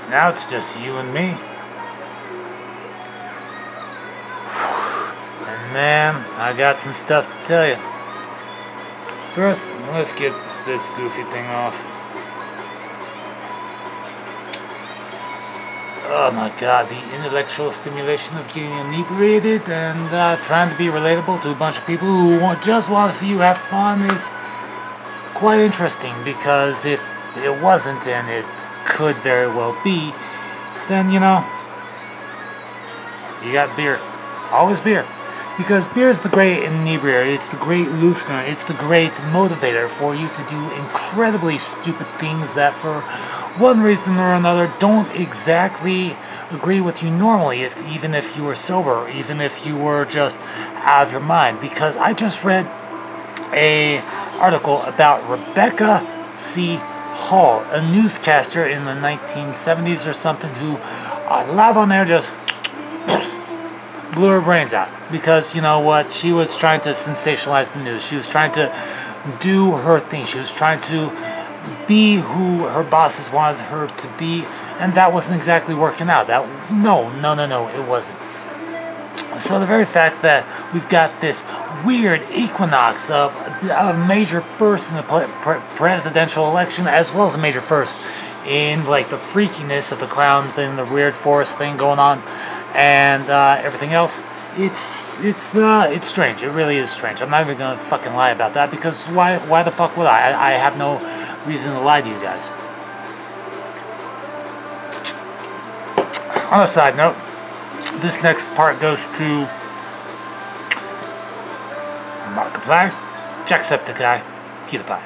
Now it's just you and me. And man, I got some stuff to tell you. First, let's get this goofy thing off. Oh my god, the intellectual stimulation of getting inebriated and trying to be relatable to a bunch of people who just want to see you have fun is quite interesting, because if it wasn't, and it could very well be, then, you know, you got beer. Always beer. Because beer is the great inebriator, it's the great loosener, it's the great motivator for you to do incredibly stupid things that for one reason or another don't exactly agree with you normally, even if you were sober, or even if you were just out of your mind. Because I just read a article about Rebecca C. Hall, a newscaster in the 1970s or something, who live on air just blew her brains out. Because, you know what, she was trying to sensationalize the news. She was trying to do her thing. She was trying to be who her bosses wanted her to be, and that wasn't exactly working out. No, it wasn't. So the very fact that we've got this weird equinox of a major first in the presidential election, as well as a major first in like the freakiness of the clowns and the weird forest thing going on, and everything else, it's strange. It really is strange. I'm not even gonna fucking lie about that, because why the fuck would I? I have no reason to lie to you guys. On a side note, this next part goes to Markiplier, Jacksepticeye, PewDiePie.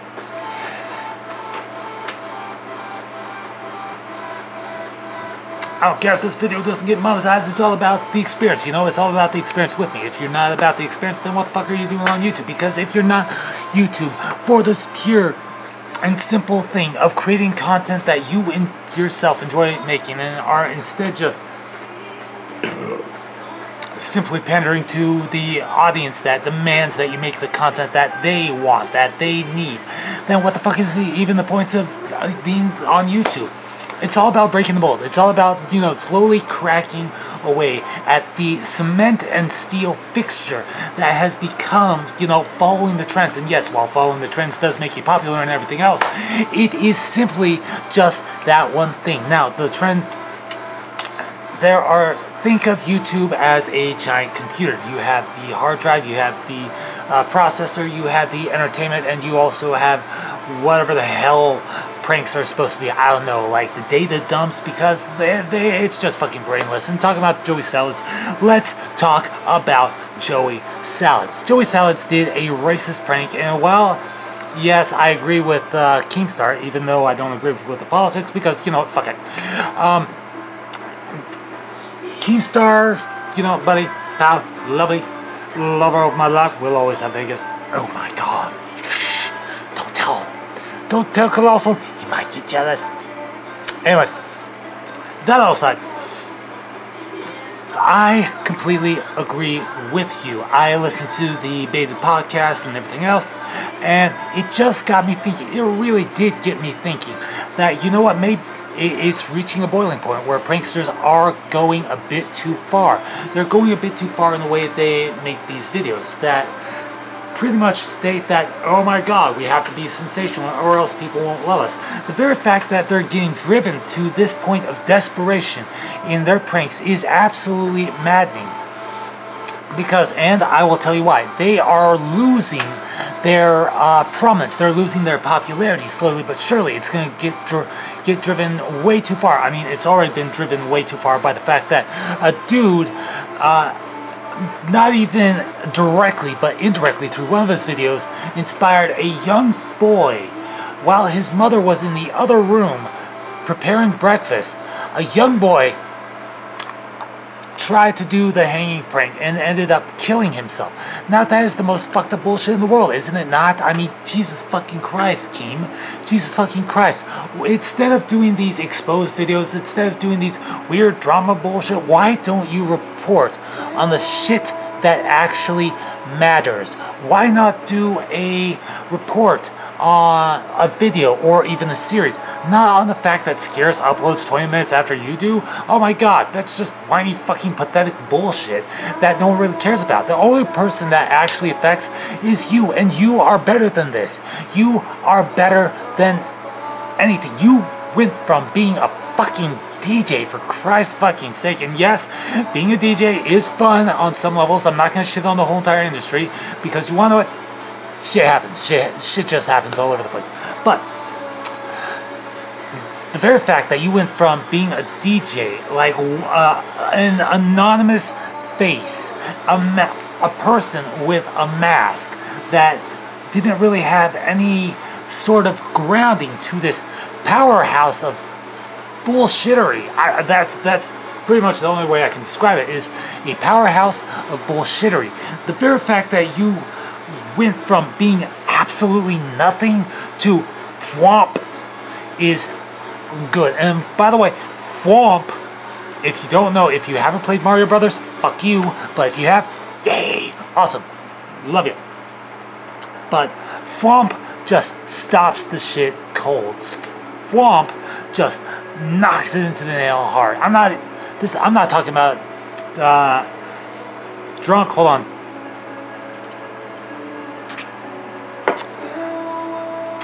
I don't care if this video doesn't get monetized, it's all about the experience, you know, it's all about the experience with me. If you're not about the experience, then what the fuck are you doing on YouTube? Because if you're not YouTube for this pure and simple thing of creating content that you yourself enjoy making, and are instead just simply pandering to the audience that demands that you make the content that they want, that they need, then what the fuck is even the point of being on YouTube? It's all about breaking the mold. It's all about, you know, slowly cracking away at the cement and steel fixture that has become, you know, following the trends. And yes, while following the trends does make you popular and everything else, it is simply just that one thing. Now, the trend, think of YouTube as a giant computer. You have the hard drive, you have the processor, you have the entertainment, and you also have whatever the hell pranks are supposed to be. I don't know, like the data dumps, because it's just fucking brainless. And talking about Joey Salads, let's talk about Joey Salads. Joey Salads did a racist prank, and well, yes, I agree with Keemstar, even though I don't agree with the politics, because, you know, fuck it. Keemstar, you know, buddy, pal, lovely, lover of my life, will always have Vegas. Oh my god. Shh. Don't tell him. Don't tell Colossal. He might get jealous. Anyways, that all aside, I completely agree with you. I listened to the Baited podcast and everything else, and it just got me thinking. It really did get me thinking that, you know what, maybe it's reaching a boiling point where pranksters are going a bit too far. They're going a bit too far in the way they make these videos that pretty much state that, oh my god, we have to be sensational or else people won't love us. The very fact that they're getting driven to this point of desperation in their pranks is absolutely maddening. Because, and I will tell you why, they are losing their prominence, they're losing their popularity slowly but surely. It's going to get driven way too far. I mean, it's already been driven way too far by the fact that a dude, not even directly but indirectly through one of his videos, inspired a young boy while his mother was in the other room preparing breakfast. A young boy tried to do the hanging prank and ended up killing himself. Now that is the most fucked up bullshit in the world, isn't it not? I mean, Jesus fucking Christ, Keem. Jesus fucking Christ. Instead of doing these exposed videos, instead of doing these weird drama bullshit, why don't you report on the shit that actually matters? Why not do a report on a video or even a series, not on the fact that Scarce uploads 20 minutes after you do. Oh my god, that's just whiny fucking pathetic bullshit that no one really cares about. The only person that actually affects is you, and you are better than this. You are better than anything. You went from being a fucking DJ, for Christ's fucking sake. And yes, being a DJ is fun on some levels. I'm not gonna shit on the whole entire industry, because you wanna know what? Shit happens. Shit just happens all over the place. But the very fact that you went from being a DJ, like an anonymous face, a person with a mask that didn't really have any sort of grounding, to this powerhouse of bullshittery. That's pretty much the only way I can describe it, is a powerhouse of bullshittery. The very fact that you went from being absolutely nothing to Thwomp is good. And by the way, Thwomp, if you don't know, if you haven't played Mario Brothers, fuck you. But if you have, yay, awesome, love you. But Thwomp just stops the shit cold. Thwomp just knocks it into the nail hard. I'm not talking about drunk. Hold on.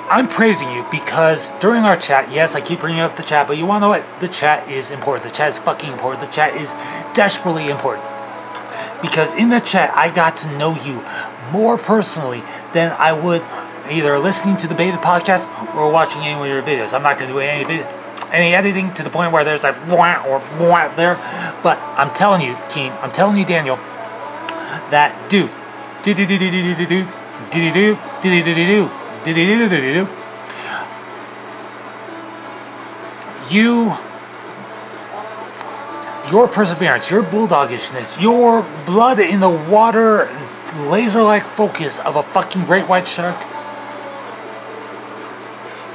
I'm praising you because during our chat, yes, I keep bringing up the chat, but you want to know what? The chat is important. The chat is fucking important. The chat is desperately important. Because in the chat, I got to know you more personally than I would either listening to the beta podcast or watching any of your videos. I'm not going to do any editing to the point where there's like blah or blah there. But I'm telling you, team, I'm telling you, Daniel, that your perseverance, your bulldogishness, your blood in the water, laser-like focus of a fucking great white shark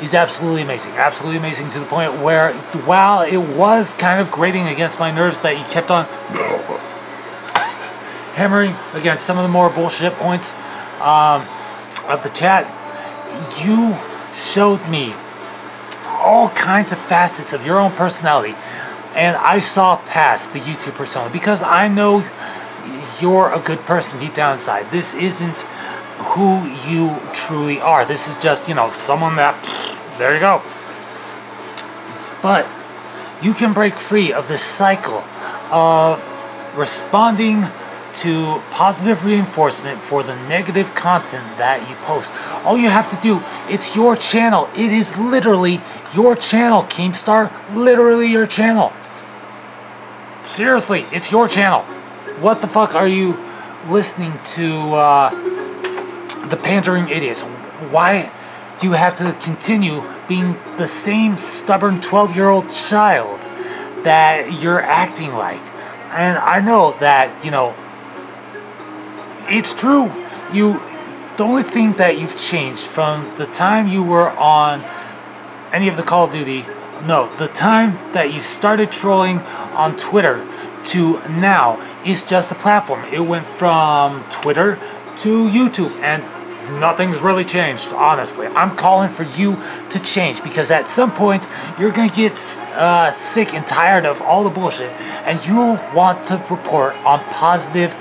is absolutely amazing. Absolutely amazing, to the point where, while it was kind of grating against my nerves that you kept on hammering against some of the more bullshit points of the chat, you showed me all kinds of facets of your own personality, and I saw past the YouTube persona, because I know you're a good person deep down inside. This isn't who you truly are. This is just, you know, someone that, there you go. But you can break free of this cycle of responding to positive reinforcement for the negative content that you post. All you have to do, it's your channel. It is literally your channel, Keemstar. Literally your channel. Seriously, it's your channel. What the fuck are you listening to the pandering idiots? Why do you have to continue being the same stubborn 12-year-old child that you're acting like? And I know that, you know, it's true. The only thing that you've changed from the time you were on any of the Call of Duty, no, the time that you started trolling on Twitter to now is just the platform. It went from Twitter to YouTube, and nothing's really changed, honestly. I'm calling for you to change, because at some point you're gonna get sick and tired of all the bullshit, and you'll want to report on positive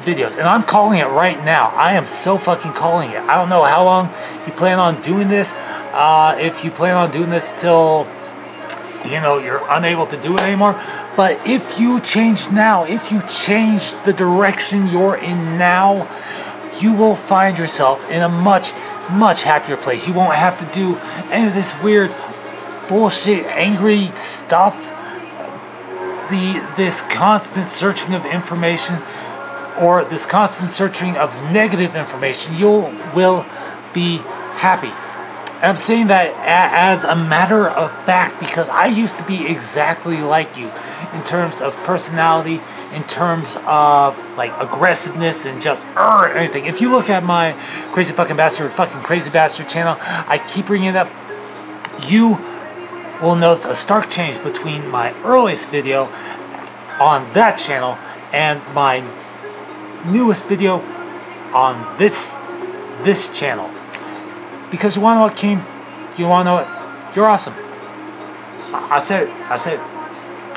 videos. And I'm calling it right now. I am so fucking calling it. I don't know how long you plan on doing this. If you plan on doing this till, you know, you're unable to do it anymore. But if you change now, if you change the direction you're in now, you will find yourself in a much, much happier place. You won't have to do any of this weird bullshit, angry stuff. This constant searching of information, or this constant searching of negative information. You will be happy. And I'm saying that as a matter of fact, because I used to be exactly like you in terms of personality, in terms of like aggressiveness and just anything. If you look at my Crazy Fucking Crazy Bastard channel, I keep bringing it up. You will notice a stark change between my earliest video on that channel and my newest video on this channel. Because you want to know what, Keem? You want to know what? You're awesome. I said it. I said it.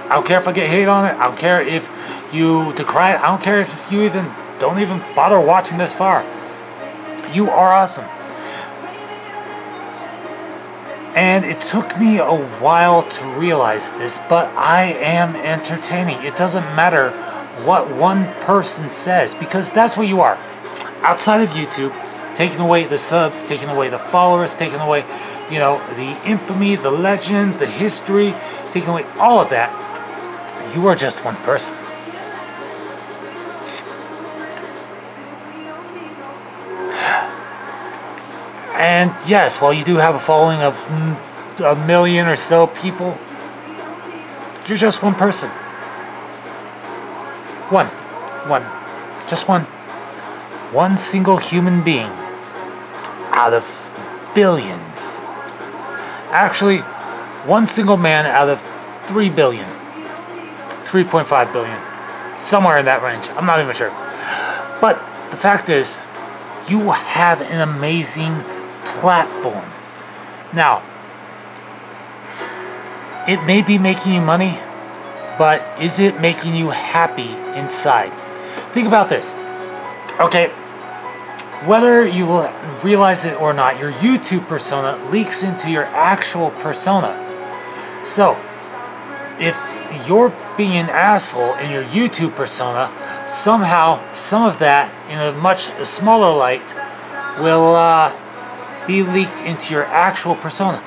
I don't care if I get hate on it. I don't care if you decry it. I don't care if you don't even bother watching this far. You are awesome. And it took me a while to realize this, but I am entertaining. It doesn't matter what one person says, because that's what you are. Outside of YouTube, taking away the subs, taking away the followers, taking away, the infamy, the legend, the history, taking away all of that, you are just one person. And yes, while you do have a following of 1 million or so people, you're just one person. One. Just one. One single human being out of billions. Actually, one single man out of 3 billion. 3.5 billion. Somewhere in that range. I'm not even sure. But the fact is, you have an amazing platform. Now, it may be making you money, but is it making you happy inside? Think about this. Okay, whether you realize it or not, your YouTube persona leaks into your actual persona. So, if you're being an asshole in your YouTube persona, somehow some of that, in a much smaller light, will be leaked into your actual persona.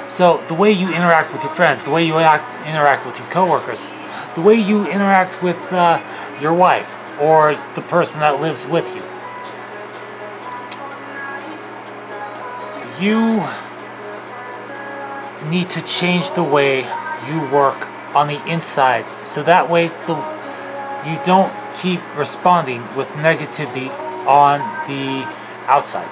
So the way you interact with your friends, the way you interact with your coworkers, the way you interact with your wife or the person that lives with you, you need to change the way you work on the inside, so that way you don't keep responding with negativity on the outside.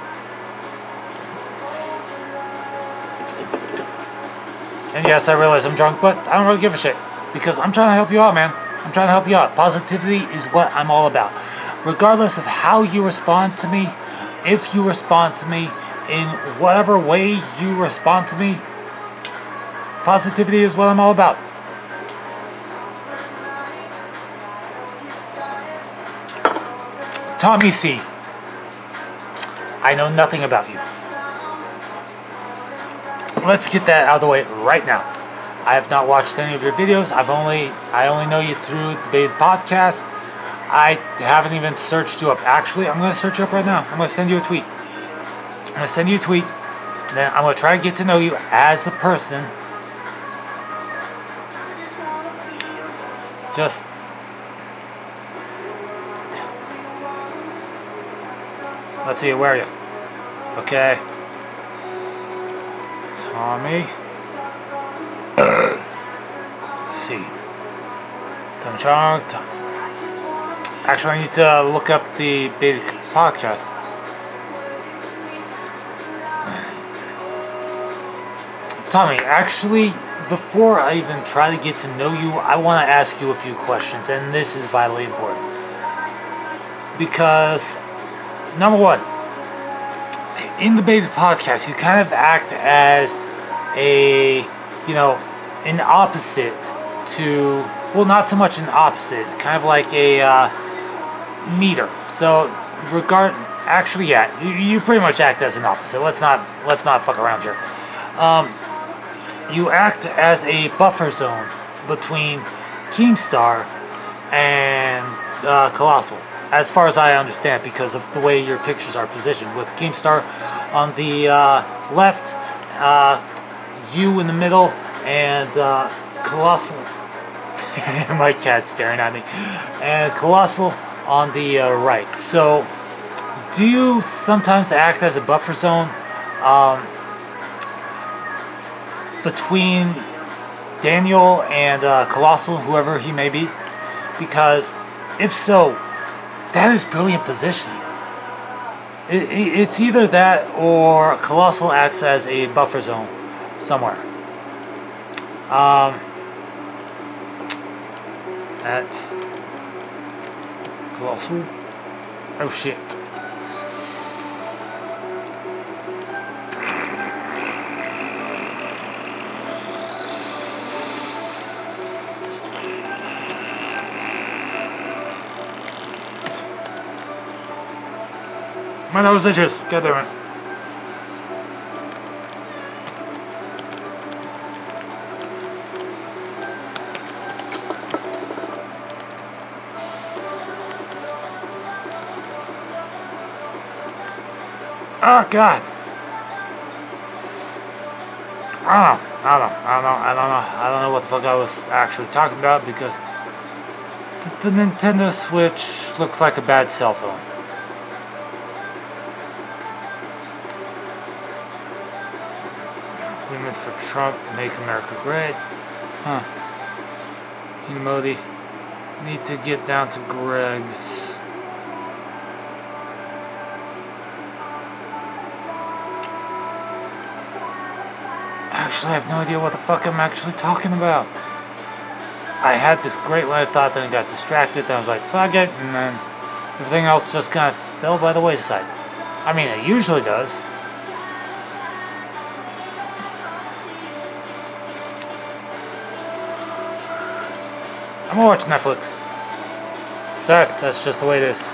And yes, I realize I'm drunk, but I don't really give a shit, because I'm trying to help you out, man. I'm trying to help you out. Positivity is what I'm all about. Regardless of how you respond to me, if you respond to me in whatever way you respond to me, positivity is what I'm all about. Tommy C, I know nothing about you. Let's get that out of the way right now. I have not watched any of your videos. I only know you through the Baited Podcast. I haven't even searched you up. Actually, I'm going to search you up right now. I'm going to send you a tweet. I'm going to send you a tweet. And then I'm going to try to get to know you as a person. Just... let's see, where are you? Okay. Tommy. See. Actually, I need to look up the Baited Podcast. Tommy, actually, before I even try to get to know you, I want to ask you a few questions, and this is vitally important. Because, number one, in the Baited Podcast, you kind of act as an opposite to, well, not so much an opposite, kind of like a meter. So, you pretty much act as an opposite. Let's not fuck around here. You act as a buffer zone between Keemstar and Colossal, as far as I understand, because of the way your pictures are positioned, with Keemstar on the left, you in the middle, and Colossal, my cat's staring at me, and Colossal on the right. So, do you sometimes act as a buffer zone between Daniel and Colossal, whoever he may be? Because if so, that is brilliant positioning. It's either that or Colossal acts as a buffer zone somewhere. At Colossal. Oh shit. My nose itches. God damn it. Oh God. I don't know what the fuck I was actually talking about because the Nintendo Switch looks like a bad cell phone. Agreement for Trump, make America great. Huh. Modi, need to get down to Greg's. Actually, I have no idea what the fuck I'm actually talking about. I had this great line of thought, then I got distracted, then I was like, fuck it, and then everything else just kind of fell by the wayside. I mean, it usually does. I'm gonna watch Netflix. Sorry, that's just the way it is.